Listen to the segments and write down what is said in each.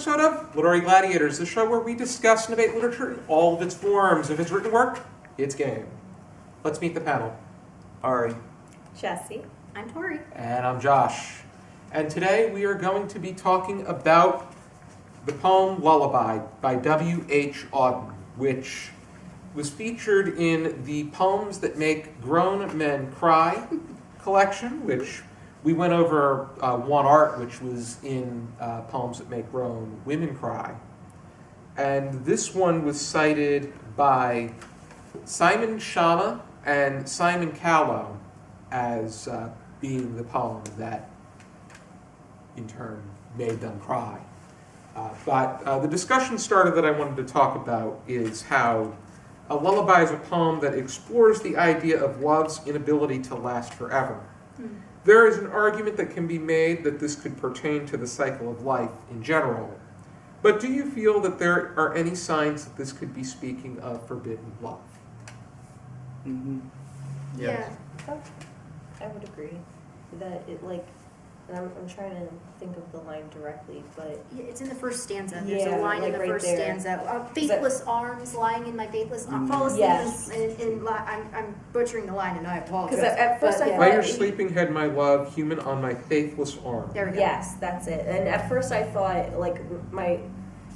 episode of Literary Gladiators, the show where we discuss and debate literature in all of its forms. If it's written work, it's game. Let's meet the panel. Ari. Jesi. I'm Tori. And I'm Josh. And today we are going to be talking about the poem Lullaby by W.H. Auden, which was featured in the Poems That Make Grown Men Cry collection, which we went over one art, which was in Poems That Make Grown Women Cry. And this one was cited by Simon Schama and Simon Callow as being the poem that, in turn, made them cry. But the discussion starter that I wanted to talk about is how a lullaby is a poem that explores the idea of love's inability to last forever. There is an argument that can be made that this could pertain to the cycle of life in general. But do you feel that there are any signs that this could be speaking of forbidden love? Mm-hmm. Yes. Yeah, I would agree that it and I'm trying to think of the line directly, but It's in the first stanza. There's a Yeah, line in the right first there. stanza. Faithless arms lying in my faithless arms. Fall asleep. Yes. I'm butchering the line and I apologize. because at first I But, thought By your sleeping head, my love, human on my faithless arm. There we go. yes, that's it. And at first I thought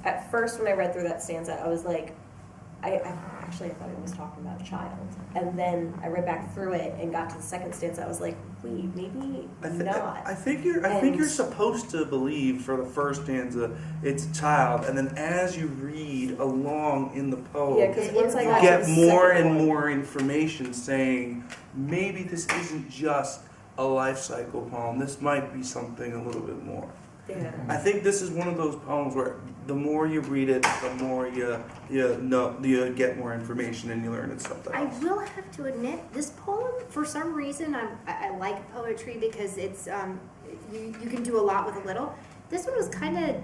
at first when I read through that stanza, I was like, I thought it was talking about a child. And then I read back through it and got to the second stanza. I was like, wait, maybe not. I think you're supposed to believe for the first stanza it's a child, and then as you read along in the poem, Yeah, because once I you got get to the more second and one- more information saying maybe this isn't just a life cycle poem. This might be something a little bit more. Yeah. I think this is one of those poems where the more you read it, the more you get more information and you learn it's something I else. will have to admit, this poem, for some reason, I like poetry because it's you can do a lot with a little. This one was kind of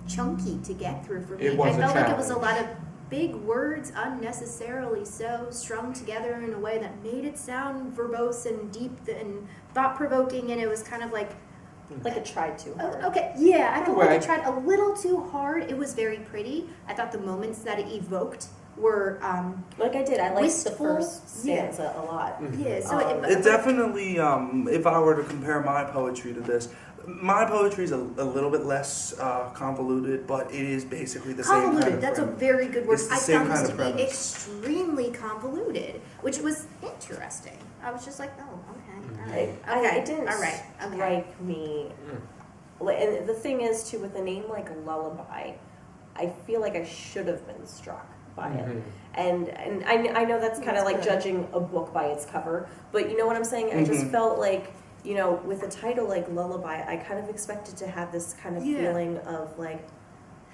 chunky to get through for me. It was I a felt like it was a challenge. lot of big words, unnecessarily so, strung together in a way that made it sound verbose and deep and thought-provoking, and it was kind of like, It tried too hard. okay, yeah, I felt Right. like it tried a little too hard. It was very pretty. I thought the moments that it evoked were, I liked the Wistful, first yeah. stanza a lot. yeah, so It definitely, if I were to compare my poetry to this, my poetry is a little bit less convoluted, but it is basically the same kind convoluted, of that's a premise. very good word. It's the I same found kind this of to be premise. extremely convoluted, which was interesting. I was just like, oh, okay, I all right. it didn't all right, okay. strike me. And the thing is, too, with a name like Lullaby, I feel like I should have been struck by it. And I know that's kind of like good. judging a book by its cover, but you know what I'm saying? I just felt like, with a title like Lullaby, I kind of expected to have this kind of Yeah. feeling of like,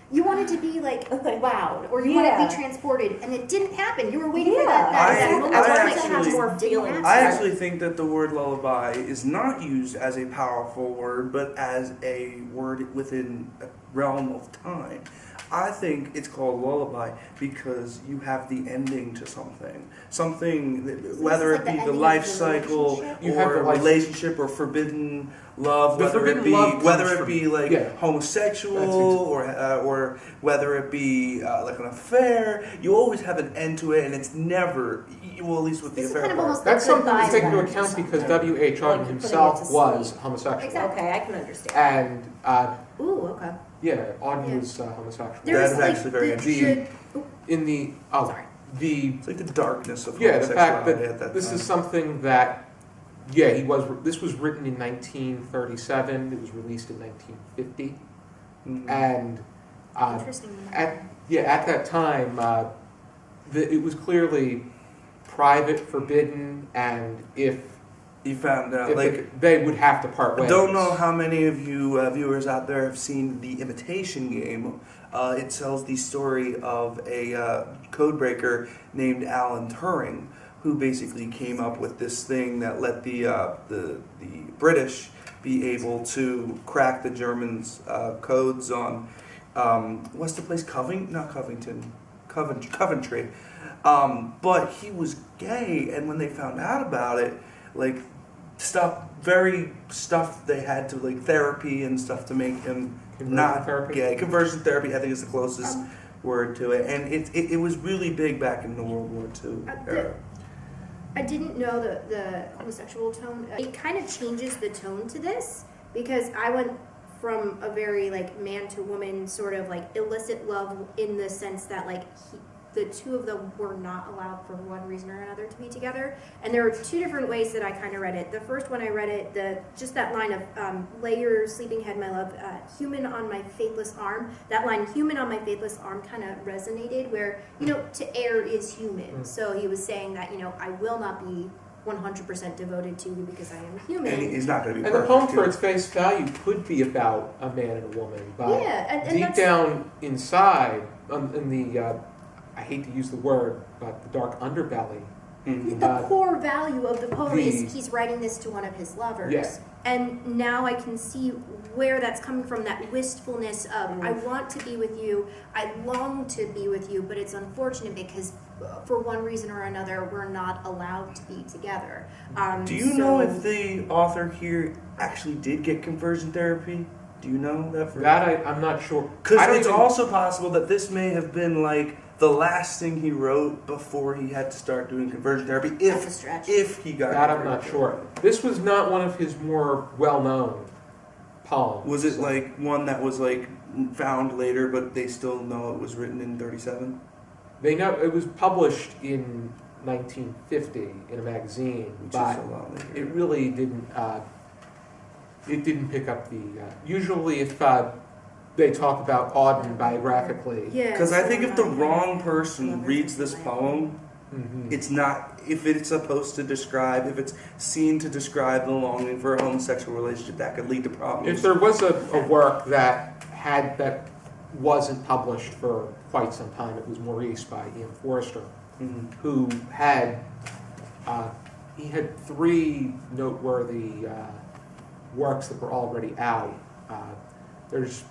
You wanted to be like wowed, or you wanted to Yeah. be transported, and it didn't happen. You were waiting for Yeah. that I moment. wanted I to have actually- more Didn't feelings. happen. I actually think that the word lullaby is not used as a powerful word, but as a word within a realm of time. I think it's called lullaby because you have the ending to something. Something, that, whether like it the be the ending of life a cycle relationship? You have or the a life- relationship or forbidden love, The whether forbidden it be love comes from- like yeah. homosexual That's or whether it be like an affair. You always have an end to it, and it's never. Well, at least with the This is affair kind of part. almost That's like something to goodbye take into letters or account because something. W.H. Like Auden putting himself it to was sleep. homosexual. Exactly. okay, I can understand. And, Ooh, okay. yeah, Auden Yeah. was homosexual. That is actually very interesting. In the, Sorry. the It's like the darkness of Yeah, the fact homosexuality at that that this time. is something that, this was written in 1937, it was released in 1950, Mhm. and Interesting. at that time, it was clearly private, forbidden, and if You found out, they would have to part I ways. don't know how many of you viewers out there have seen The Imitation Game. It tells the story of a codebreaker named Alan Turing, who basically came up with this thing that let the British be able to crack the Germans' codes on what's the place? Coventry. But he was gay, and when they found out about it, stuff they had to therapy and stuff to make him Not therapy? gay. Conversion therapy, I think, is the closest word to it. And it was really big back in the World War II era. I didn't know the homosexual tone. It kind of changes the tone to this because I went from a very like man to woman sort of like illicit love in the sense that like the two of them were not allowed for one reason or another to be together. And there were two different ways that I kind of read it. The first one I read it, just that line of lay your sleeping head, my love, human on my faithless arm. That line, human on my faithless arm, kind of resonated where, to err is human. So he was saying that, I will not be 100% devoted to you because I am human. And he's not going to be And perfect. the poem, for its face value, could be about a man and a woman, but and deep down inside, in the I hate to use the word, but the dark underbelly. The core value of the poem is he's writing this to one of his lovers. Yeah. And now I can see where that's coming from, that wistfulness of, I want to be with you, I long to be with you, but it's unfortunate because for one reason or another, we're not allowed to be together. Do you know if the author here actually did get conversion therapy? Do you know that? I'm not sure. Because it's also possible that this may have been like the last thing he wrote before he had to start doing conversion therapy. That's a stretch. If he got that, I'm not sure. This was not one of his more well-known poems. Was it like one that was like found later, but they still know it was written in 1937? They know it was published in 1950 in a magazine, but a lot later. it really didn't. It didn't pick up the. Usually, if they talk about Auden biographically, Because I think if the wrong person reads this poem, it's not. If it's supposed to describe, if it's seen to describe the longing for a homosexual relationship, that could lead to problems. if there was a work that wasn't published for quite some time, it was Maurice by Ian Forster, who had he had 3 noteworthy works that were already out. There's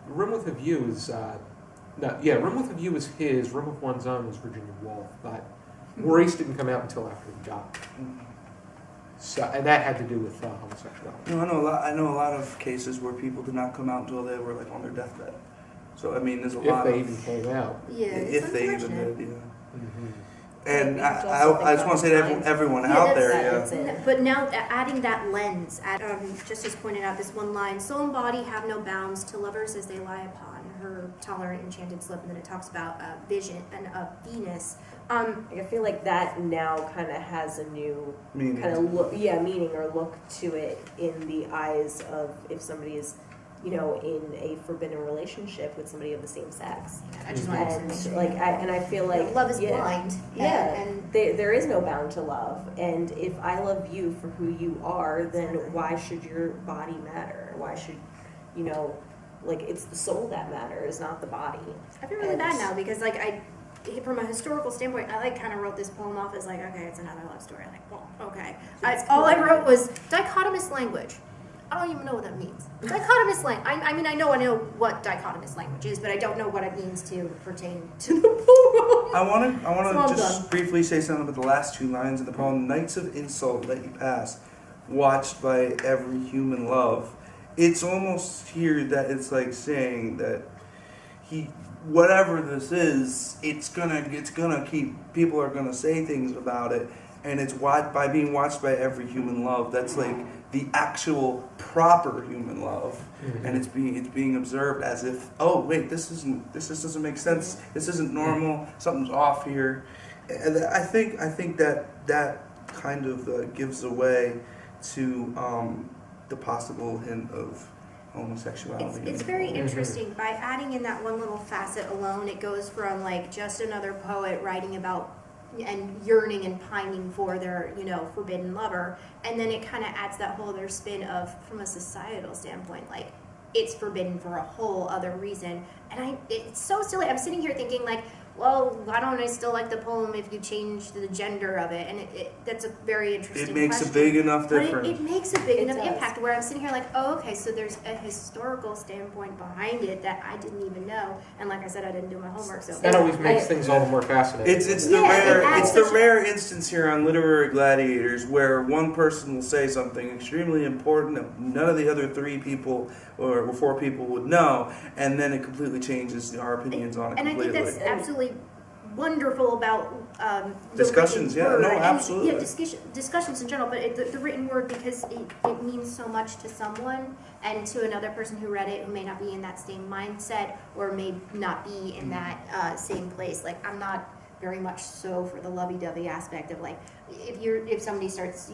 Room with a View is Room with a View is his. Room of One's Own is Virginia Woolf, but Maurice didn't come out until after he died. So, and that had to do with homosexuality. No, I know a lot of cases where people did not come out until they were like on their deathbed. So I mean, there's a lot. If they even came out. If they even did, Mm-hmm. And I just want to say to everyone out there, But now adding that lens, just as pointed out, this one line, soul and body have no bounds to lovers as they lie upon her tolerant enchanted slip, and then it talks about vision and Venus. I feel like that now kind of has a new meaning. kind of look, meaning or look to it in the eyes of if somebody is, in a forbidden relationship with somebody of the same sex. I just wanted to And mention I feel like love is blind. and there is no bound to love. And if I love you for who you are, then why should your body matter? Why should, it's the soul that matters, not the body. I feel really bad now because from a historical standpoint, I kind of wrote this poem off as okay, it's another love story. Okay. All I wrote was dichotomous language. I don't even know what that means. Dichotomous language. I know what dichotomous language is, but I don't know what it means to pertain to the poem. I want to just done. briefly say something about the last 2 lines of the poem. Nights of insult let you pass, watched by every human love. It's almost here that it's like saying that whatever this is, it's gonna keep, people are gonna say things about it, and it's by being watched by every human love. That's like the actual proper human love, and it's being observed as if, oh wait, this just doesn't make sense. This isn't normal. Something's off here, and I think that kind of gives away to the possible hint of homosexuality. It's very interesting. By adding in that one little facet alone, it goes from just another poet writing about and yearning and pining for their, forbidden lover, and then it kind of adds that whole other spin of, from a societal standpoint, it's forbidden for a whole other reason. And it's so silly. I'm sitting here thinking well, why don't I still like the poem if you change the gender of it? And that's a very interesting It makes question. a big enough But difference. it makes a big It enough does. impact where I'm sitting here like, oh, okay, so there's a historical standpoint behind it that I didn't even know. And like I said, I didn't do my homework, so. That always makes things all the more fascinating. It's the Yeah, it rare adds it's the such a- rare instance here on Literary Gladiators where one person will say something extremely important that none of the other 3 people or 4 people would know, and then it completely changes our opinions on it And I completely. think that's absolutely wonderful about the Discussions, written yeah, word. no, And, absolutely. discussions in general, but the written word, because it means so much to someone, and to another person who read it who may not be in that same mindset or may not be in that same place. Like, I'm not very much so for the lovey-dovey aspect of like, if somebody starts,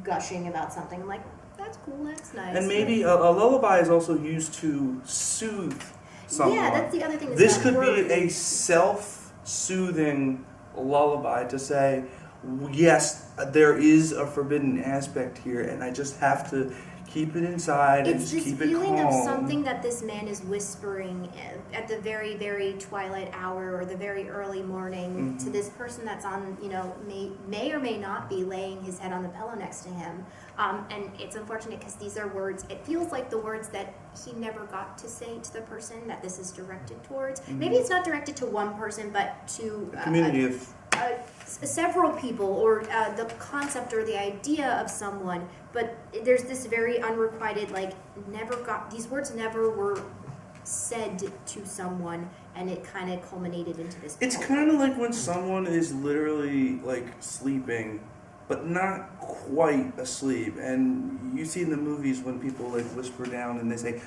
gushing about something, I'm like, that's cool, that's nice. And maybe a lullaby is also used to soothe someone. Yeah, that's the other thing. This could be a self-soothing lullaby to say, yes, there is a forbidden aspect here, and I just have to keep it inside and It's just this keep it feeling calm. of something that this man is whispering at the very, very twilight hour or the very early morning to this person that's on, may or may not be laying his head on the pillow next to him. And it's unfortunate because these are words, it feels like the words that he never got to say to the person that this is directed towards. Maybe it's not directed to one person, but to A community of several people, or the concept or the idea of someone, but there's this very unrequited, like, these words never were said to someone, and it kind of culminated into this It's poem. kind of like when someone is literally like sleeping, but not quite asleep. And you see in the movies when people like whisper down and they say,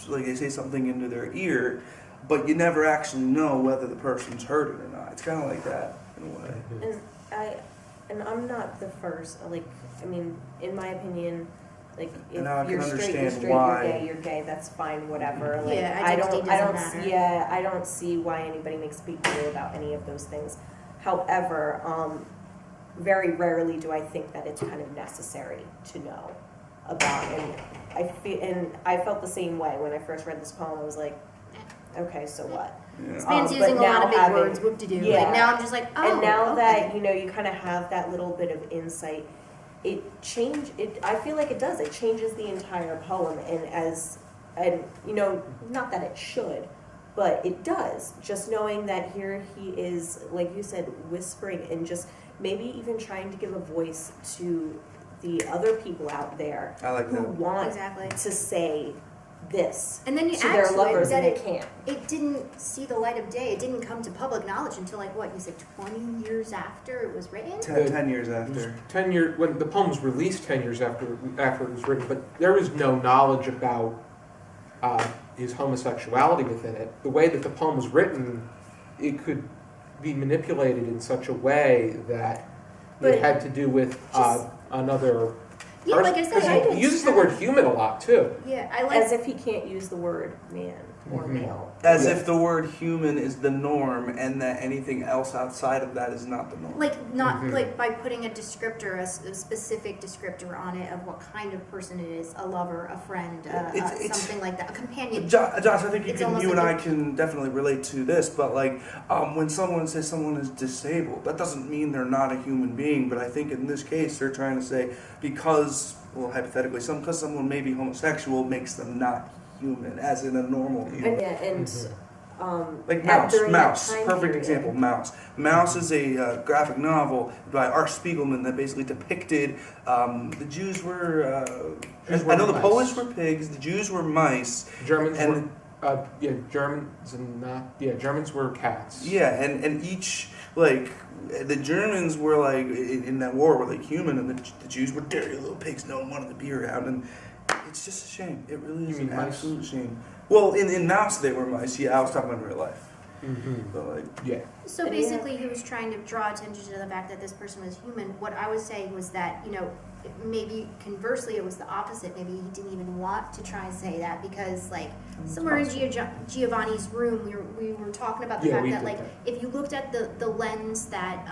like they say something into their ear, but you never actually know whether the person's heard it or not. It's kind of like that in a way. And I'm not the first. Like, I mean, in my opinion, like, if And now I can you're straight, you're understand straight. why. You're gay. That's fine. Whatever. Like, Yeah, I identity don't doesn't matter. Yeah, I don't see why anybody makes a big deal about any of those things. However, very rarely do I think that it's kind of necessary to know about. And I felt the same way when I first read this poem. I was like, okay, so what? This Yeah. man's But using a lot of big having- words, whoop-de-doo. yeah. Like, now I'm just like, oh, And now okay. that you kind of have that little bit of insight, I feel like it does. It changes the entire poem, and not that it should, but it does. Just knowing that here he is, like you said, whispering and just maybe even trying to give a voice to the other people out there I like who that. want Exactly. to say this And then you to add their to lovers it that and they can't. it didn't see the light of day. It didn't come to public knowledge until, like, what, you said 20 years after it was written? 10 years It was after. 10 years when the poem was released. 10 years after it was written, but there was no knowledge about his homosexuality within it. The way that the poem was written, it could be manipulated in such a way that But it had to do with just- another. Yeah, like I said, I he uses the word human a lot too. Yeah, I like. As if he can't use the word man or Mhm. male. As Yeah. if the word human is the norm and that anything else outside of that is not the norm. Like, not Mhm. like by putting a descriptor, a specific descriptor on it of what kind of person it is, a lover, a friend, It's- something like that, a companion. Josh, I think It's almost you and like I can definitely relate to this, but like when someone says someone is disabled, that doesn't mean they're not a human being. But I think in this case, they're trying to say because, well, hypothetically, because someone may be homosexual makes them not human, as in a normal human. And, yeah, and Like during that Mouse, time perfect period. example. Mouse. Mouse is a graphic novel by Art Spiegelman that basically depicted the Jews were. Jews were I know the mice. Polish were pigs. The Jews were mice. Germans And- were Germans were cats. Yeah, and each like the Germans were like in that war were like human, and the Jews were dirty little pigs. No one wanted to be around, and it's just a shame. It really is You mean an mice? absolute shame. Well, in Mouse they were mice. Yeah, I was talking about real life. Mm-hmm. But like, Yeah. So And basically, he was trying to draw attention to the fact that this person was human. What I was saying was that, maybe conversely it was the opposite. Maybe he didn't even want to try and say that because, like, somewhere in Giovanni's room, we were talking about the Yeah, fact we that, did like, that. if you looked at the lens that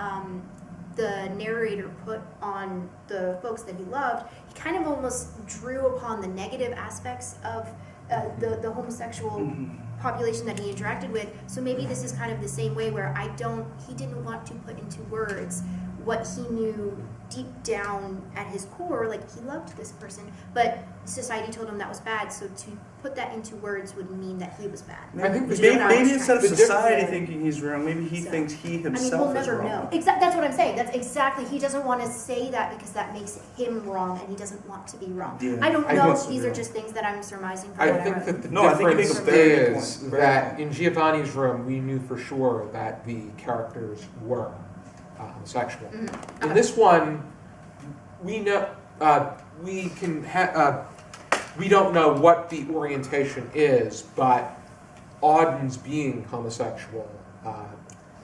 the narrator put on the folks that he loved, he kind of almost drew upon the negative aspects of the homosexual population that he interacted with. So maybe this is kind of the same way where he didn't want to put into words what he knew deep down at his core, like he loved this person, but society told him that was bad, so to put that into words would mean that he was bad. I think Maybe instead of the society difference- thinking he's wrong, maybe he thinks he himself I mean, we'll is never wrong. know. That's what I'm saying. That's exactly. He doesn't want to say that because that makes him wrong, and he doesn't want to be wrong. Yeah. I don't I know. think- These are just things that I'm surmising from I what I think wrote. that the No, I think you make difference a very good is point. Very that good. in Giovanni's room, we knew for sure that the characters were homosexual. In this one, we know we don't know what the orientation is, but Auden's being homosexual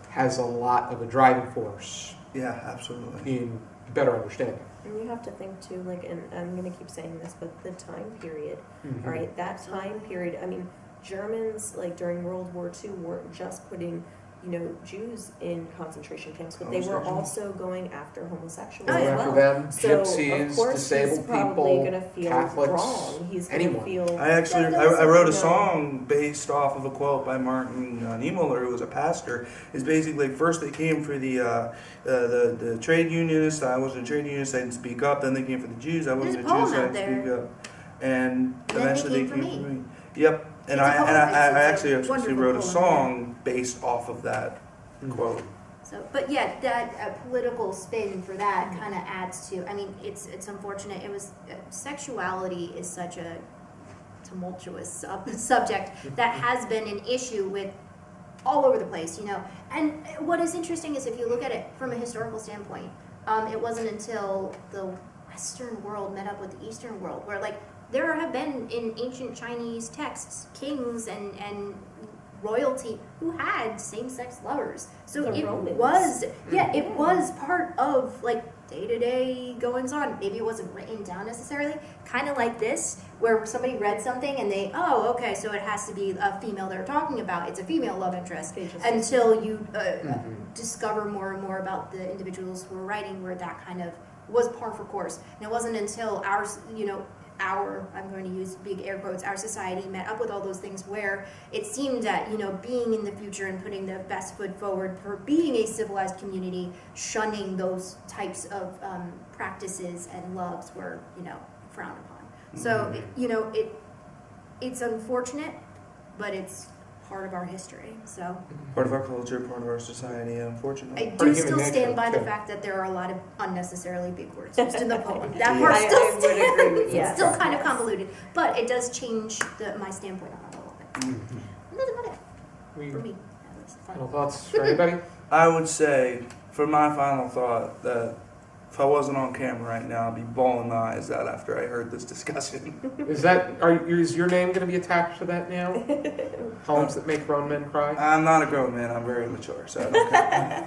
has a lot of a driving force Yeah, absolutely. in better understanding. And you have to think too, like, and I'm going to keep saying this, but the time period, Mhm. all right, that time period, I mean, Germans, like, during World War II, weren't just putting, Jews in concentration camps, but they were also going after homosexuals Oh, as yeah. For well. them, So, gypsies, of course, disabled he's probably people, going to feel Catholics, wrong. He's going anyone. to feel... I wrote a song based off of a quote by Martin Niemöller, who was a pastor. It's basically first they came for the trade unionists. I wasn't a trade unionist. I didn't speak up. Then they came for the Jews. I wasn't a There's a Jew, poem so I out didn't speak there. up. And then eventually they came for me. Yep. And It's a poem. I It's a actually wonderful wrote a poem, song based off of that quote. So, but yeah, that political spin for that kind of adds to. I mean, it's unfortunate. It was sexuality is such a tumultuous subject that has been an issue with all over the place, And what is interesting is if you look at it from a historical standpoint, it wasn't until the Western world met up with the Eastern world where, like, there have been in ancient Chinese texts kings and royalty who had same-sex lovers. So The it Romans. was, it was part of, like, day-to-day goings on. Maybe it wasn't written down necessarily. Kind of like this, where somebody read something and they, okay, so it has to be a female they're talking about. It's a female love interest. Until you discover more and more about the individuals who were writing where that kind of was par for course. And it wasn't until I'm going to use big air quotes, our society met up with all those things where it seemed that, being in the future and putting the best foot forward for being a civilized community, shunning those types of practices and loves were, frowned upon. So, it's unfortunate, but it's part of our history, so. Part of our culture, part of our society, unfortunately. I Part do of human still stand nature, by the too. fact that there are a lot of unnecessarily big words used in the poem. That Yeah. part I still would agree with- stands. yes, It's still kind of yes. convoluted, but it does change my standpoint on it a little bit. Mhm. And that's about it, We- for me, at least. Final thoughts for anybody? I would say, for my final thought, that if I wasn't on camera right now, I'd be bawling my eyes out after I heard this discussion. Is your name going to be attached to that now? Poems that make grown men cry? I'm not a grown man. I'm very mature, so I don't care.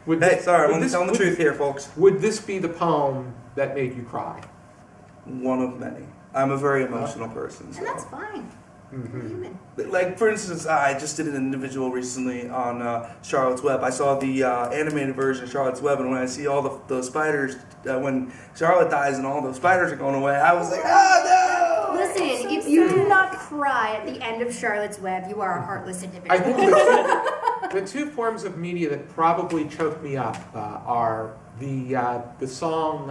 Would Hey, this- sorry, would I'm this- telling the would- truth here, folks. Would this be the poem that made you cry? One of many. I'm a very emotional person. And that's So. fine. We're Mm-hmm. human. Like, for instance, I just did an individual recently on Charlotte's Web. I saw the animated version of Charlotte's Web, and when I see all those spiders, when Charlotte dies and all those spiders are going away, I was like, oh no! Listen, if you do not cry at the end of Charlotte's Web, you are a heartless individual. I think the two forms of media that probably choke me up are the song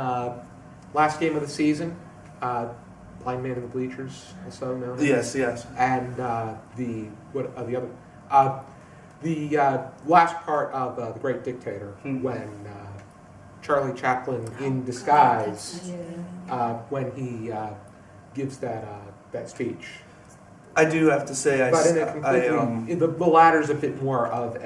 "Last Game of the Season," "Blind Man in the Bleachers," also known. as. Yes. And the last part of The Great Dictator, when Charlie Chaplin in disguise, when he gives that speech. I do have to say, But in a completely, the latter's a bit more of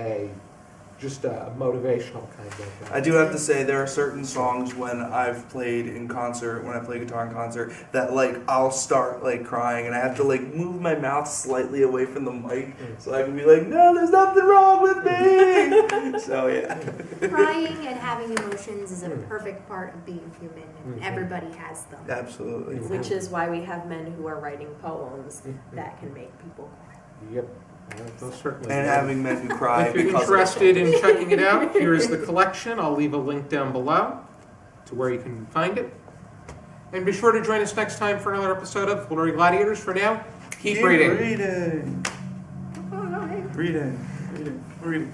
just a motivational kind of. I do have to say there are certain songs when I've played in concert, when I play guitar in concert, that I'll start crying and I have to move my mouth slightly away from the mic so I can be like, no, there's nothing wrong with me. So yeah. Crying and having emotions is a perfect part of being human, and everybody has them. Absolutely. Which is why we have men who are writing poems that can make people cry. Yep. Most certainly. And having men who cry If you're because interested in checking it out, here's the collection. I'll leave a link down below to where you can find it. And be sure to join us next time for another episode of Lullaby Gladiators. For now, keep reading. Reading. Reading.